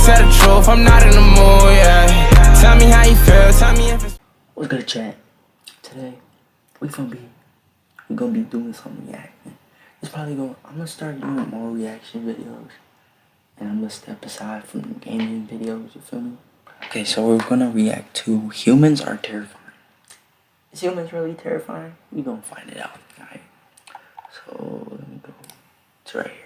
tell the truth, I'm not in the mood, yeah. Tell me how you feel, tell me if it's... What's good, chat? Today, we gonna be doing some reacting. I'm gonna start doing more reaction videos. And I'm gonna step aside from gaming videos, you feel me? Okay, so we're gonna react to Humans Are Terrifying. Is humans really terrifying? We gonna find it out, alright? So, let me go. It's right here.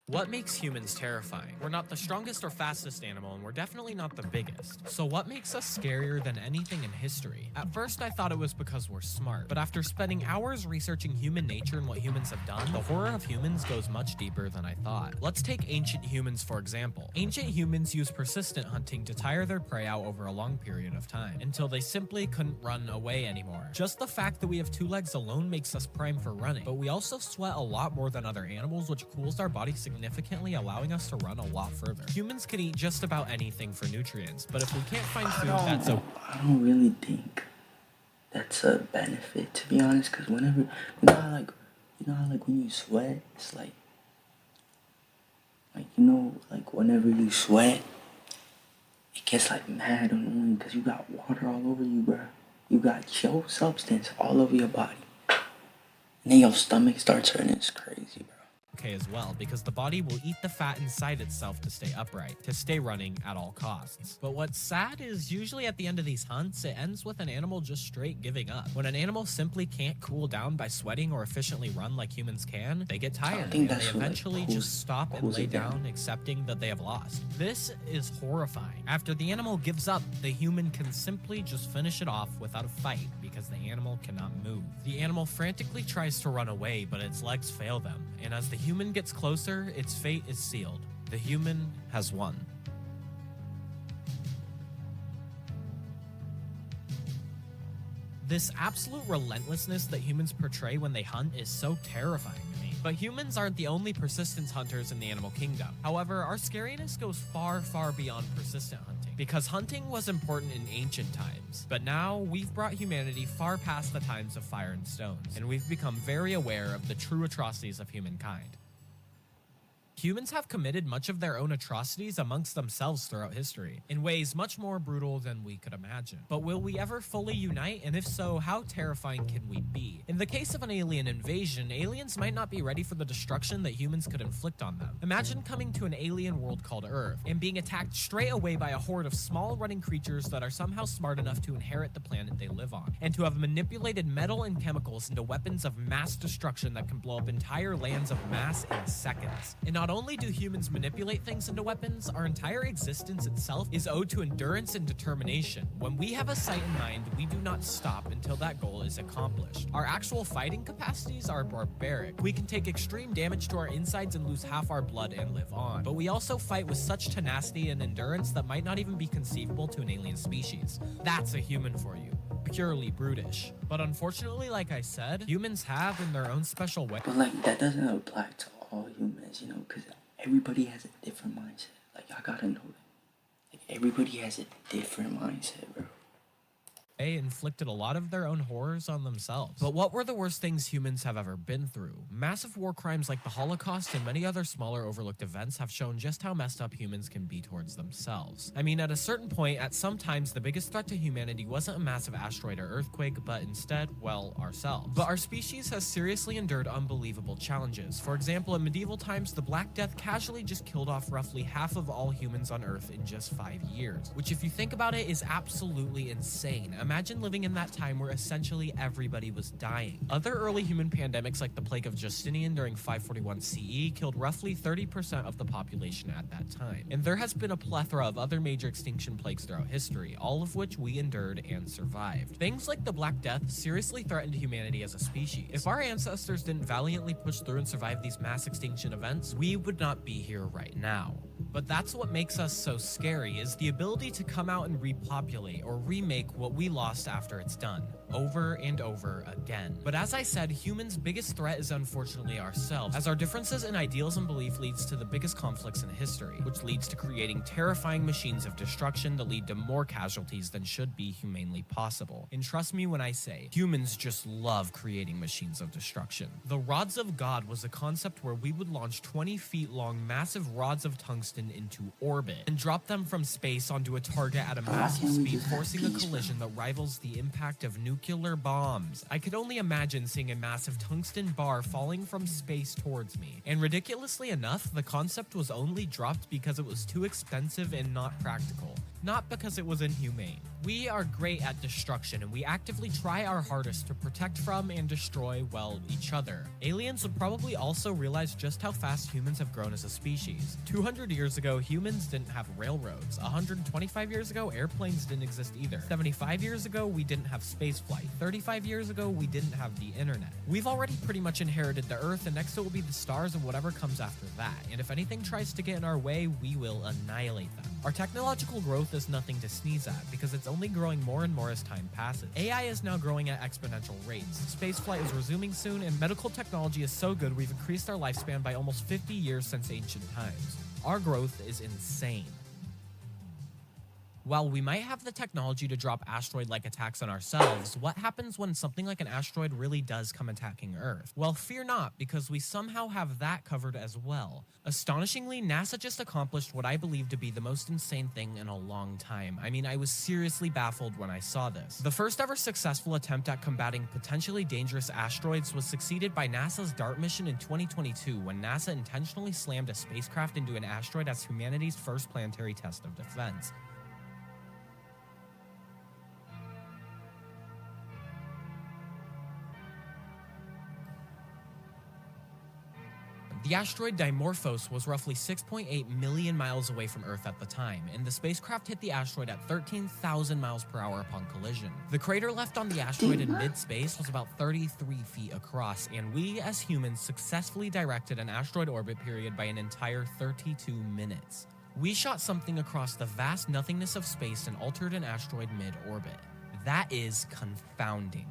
What makes humans terrifying? We're not the strongest or fastest animal, and we're definitely not the biggest. So what makes us scarier than anything in history? At first, I thought it was because we're smart, but after spending hours researching human nature and what humans have done, the horror of humans goes much deeper than I thought. Let's take ancient humans for example. Ancient humans used persistent hunting to tire their prey out over a long period of time, until they simply couldn't run away anymore. Just the fact that we have 2 legs alone makes us prime for running, but we also sweat a lot more than other animals, which cools our body significantly, allowing us to run a lot further. Humans can eat just about anything for nutrients, but if we can't find food, I don't really think that's a benefit, to be honest, because whenever, you know how when you sweat, it's like whenever you sweat, it gets like mad annoying because you got water all over you, bro. You got your substance all over your body. And then your stomach starts hurting. It's crazy, bro. okay as well, because the body will eat the fat inside itself to stay upright, to stay running at all costs. But what's sad is usually at the end of these hunts, it ends with an animal just straight giving up. When an animal simply can't cool down by sweating or efficiently run like humans can, they get tired and they eventually just stop and lay down, accepting that they have lost. This is horrifying. After the animal gives up, the human can simply just finish it off without a fight because the animal cannot move. The animal frantically tries to run away, but its legs fail them, and as the human gets closer, its fate is sealed. The human has won. This absolute relentlessness that humans portray when they hunt is so terrifying to me. But humans aren't the only persistence hunters in the animal kingdom. However, our scariness goes far, far beyond persistent hunting, because hunting was important in ancient times. But now, we've brought humanity far past the times of fire and stones, and we've become very aware of the true atrocities of humankind. Humans have committed much of their own atrocities amongst themselves throughout history, in ways much more brutal than we could imagine. But will we ever fully unite? And if so, how terrifying can we be? In the case of an alien invasion, aliens might not be ready for the destruction that humans could inflict on them. Imagine coming to an alien world called Earth, and being attacked straight away by a horde of small running creatures that are somehow smart enough to inherit the planet they live on, and to have manipulated metal and chemicals into weapons of mass destruction that can blow up entire lands of mass in seconds. And not only do humans manipulate things into weapons, our entire existence itself is owed to endurance and determination. When we have a sight in mind, we do not stop until that goal is accomplished. Our actual fighting capacities are barbaric. We can take extreme damage to our insides and lose half our blood and live on. But we also fight with such tenacity and endurance that might not even be conceivable to an alien species. That's a human for you. Purely brutish. But unfortunately, like I said, humans have in their own special way. But like, that doesn't apply to all humans, you know, because everybody has a different mindset. Like, y'all gotta know that. Like, everybody has a different mindset, bro. They inflicted a lot of their own horrors on themselves. But what were the worst things humans have ever been through? Massive war crimes like the Holocaust and many other smaller overlooked events have shown just how messed up humans can be towards themselves. I mean, at a certain point, at some times, the biggest threat to humanity wasn't a massive asteroid or earthquake, but instead, well, ourselves. But our species has seriously endured unbelievable challenges. For example, in medieval times, the Black Death casually just killed off roughly half of all humans on Earth in just 5 years, which if you think about it is absolutely insane. Imagine living in that time where essentially everybody was dying. Other early human pandemics like the plague of Justinian during 541 CE killed roughly 30% of the population at that time. And there has been a plethora of other major extinction plagues throughout history, all of which we endured and survived. Things like the Black Death seriously threatened humanity as a species. If our ancestors didn't valiantly push through and survive these mass extinction events, we would not be here right now. But that's what makes us so scary, is the ability to come out and repopulate or remake what we lost lost after it's done, over and over again. But as I said, humans' biggest threat is unfortunately ourselves, as our differences in ideals and belief leads to the biggest conflicts in history, which leads to creating terrifying machines of destruction that lead to more casualties than should be humanely possible. And trust me when I say, humans just love creating machines of destruction. The Rods of God was a concept where we would launch 20 feet long massive rods of tungsten into orbit and drop them from space onto a target at a massive speed, forcing a collision that rivals the impact of nuclear bombs. I could only imagine seeing a massive tungsten bar falling from space towards me. And ridiculously enough, the concept was only dropped because it was too expensive and not practical, not because it was inhumane. We are great at destruction, and we actively try our hardest to protect from and destroy, well, each other. Aliens would probably also realize just how fast humans have grown as a species. 200 years ago, humans didn't have railroads. 125 years ago, airplanes didn't exist either. 75 years ago, we didn't have spaceflight. 35 years ago, we didn't have the internet. We've already pretty much inherited the Earth, and next it will be the stars and whatever comes after that. And if anything tries to get in our way, we will annihilate them. Our technological growth is nothing to sneeze at, because it's only growing more and more as time passes. AI is now growing at exponential rates. Spaceflight is resuming soon, and medical technology is so good we've increased our lifespan by almost 50 years since ancient times. Our growth is insane. While we might have the technology to drop asteroid-like attacks on ourselves, what happens when something like an asteroid really does come attacking Earth? Well, fear not, because we somehow have that covered as well. Astonishingly, NASA just accomplished what I believe to be the most insane thing in a long time. I mean, I was seriously baffled when I saw this. The first ever successful attempt at combating potentially dangerous asteroids was succeeded by NASA's DART mission in 2022, when NASA intentionally slammed a spacecraft into an asteroid as humanity's first planetary test of defense. The asteroid Dimorphos was roughly 6.8 million miles away from Earth at the time, and the spacecraft hit the asteroid at 13,000 miles per hour upon collision. The crater left on the asteroid in mid-space was about 33 feet across, and we as humans successfully directed an asteroid orbit period by an entire 32 minutes. We shot something across the vast nothingness of space and altered an asteroid mid-orbit. That is confounding.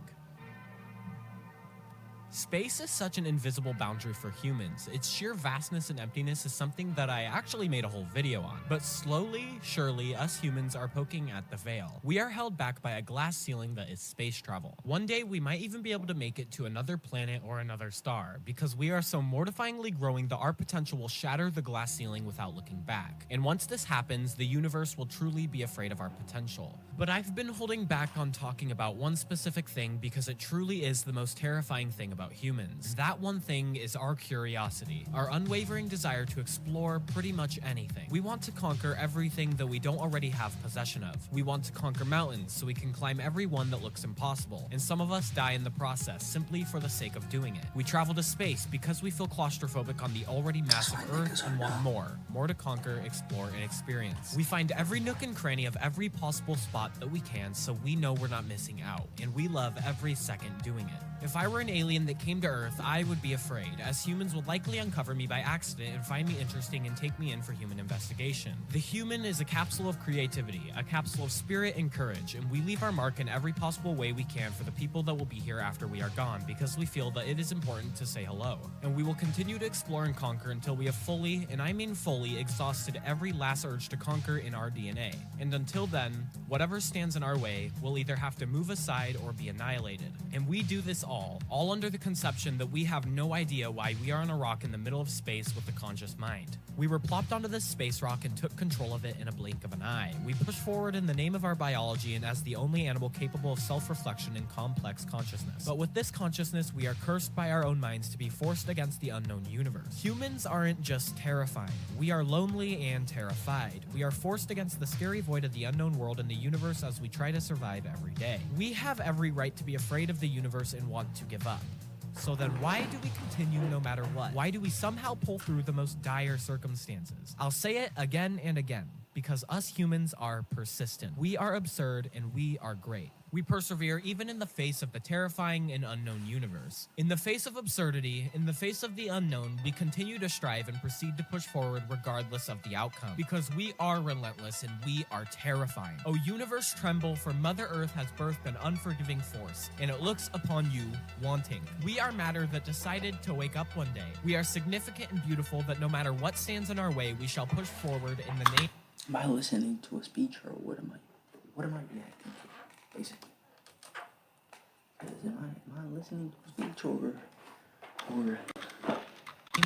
Space is such an invisible boundary for humans. Its sheer vastness and emptiness is something that I actually made a whole video on. But slowly, surely, us humans are poking at the veil. We are held back by a glass ceiling that is space travel. One day, we might even be able to make it to another planet or another star, because we are so mortifyingly growing that our potential will shatter the glass ceiling without looking back. And once this happens, the universe will truly be afraid of our potential. But I've been holding back on talking about one specific thing because it truly is the most terrifying thing about humans. That one thing is our curiosity, our unwavering desire to explore pretty much anything. We want to conquer everything that we don't already have possession of. We want to conquer mountains so we can climb every one that looks impossible, and some of us die in the process simply for the sake of doing it. We travel to space because we feel claustrophobic on the already massive Earth and want more to conquer, explore, and experience. We find every nook and cranny of every possible spot that we can so we know we're not missing out, and we love every second doing it. If I were an alien that came to Earth, I would be afraid, as humans would likely uncover me by accident and find me interesting and take me in for human investigation. The human is a capsule of creativity, a capsule of spirit and courage, and we leave our mark in every possible way we can for the people that will be here after we are gone, because we feel that it is important to say hello. And we will continue to explore and conquer until we have fully, and I mean fully, exhausted every last urge to conquer in our DNA. And until then, whatever stands in our way will either have to move aside or be annihilated. And we do this all under the conception that we have no idea why we are on a rock in the middle of space with a conscious mind. We were plopped onto this space rock and took control of it in a blink of an eye. We pushed forward in the name of our biology and as the only animal capable of self-reflection and complex consciousness. But with this consciousness, we are cursed by our own minds to be forced against the unknown universe. Humans aren't just terrifying. We are lonely and terrified. We are forced against the scary void of the unknown world and the universe as we try to survive every day. We have every right to be afraid of the universe and want to give up. So then why do we continue no matter what? Why do we somehow pull through the most dire circumstances? I'll say it again and again. because us humans are persistent. We are absurd and we are great. We persevere even in the face of the terrifying and unknown universe. In the face of absurdity, in the face of the unknown, we continue to strive and proceed to push forward regardless of the outcome. Because we are relentless and we are terrifying. O universe, tremble, for Mother Earth has birthed an unforgiving force, and it looks upon you wanting. We are matter that decided to wake up one day. We are significant and beautiful that no matter what stands in our way, we shall push forward in the name. Am I listening to a speech or what am I reacting to, basically? 'Cause am I listening to a speech or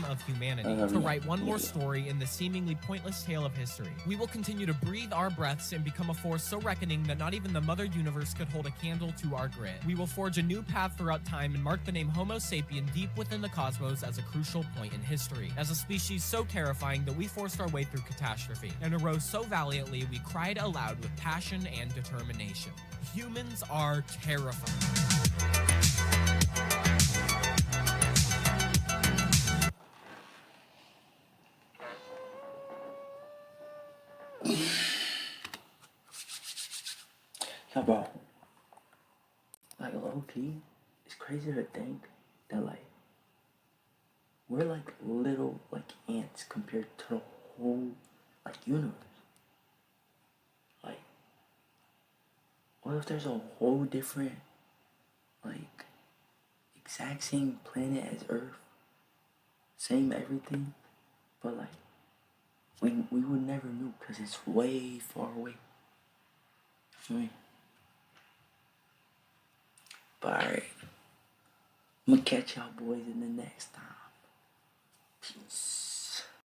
Of humanity to write one more story in the seemingly pointless tale of history. We will continue to breathe our breaths and become a force so reckoning that not even the mother universe could hold a candle to our grit. We will forge a new path throughout time and mark the name Homo sapien deep within the cosmos as a crucial point in history. As a species so terrifying that we forced our way through catastrophe and arose so valiantly we cried aloud with passion and determination. Humans are terrifying. Yeah, bro. Like, low-key, it's crazy to think that, like, we're like little, like, ants compared to the whole, like, universe. Like, what if there's a whole different, like, exact same planet as Earth? Same everything, but, like, we would never know because it's way far away. I mean, but alright, I'm gonna catch y'all boys in the next time. Peace.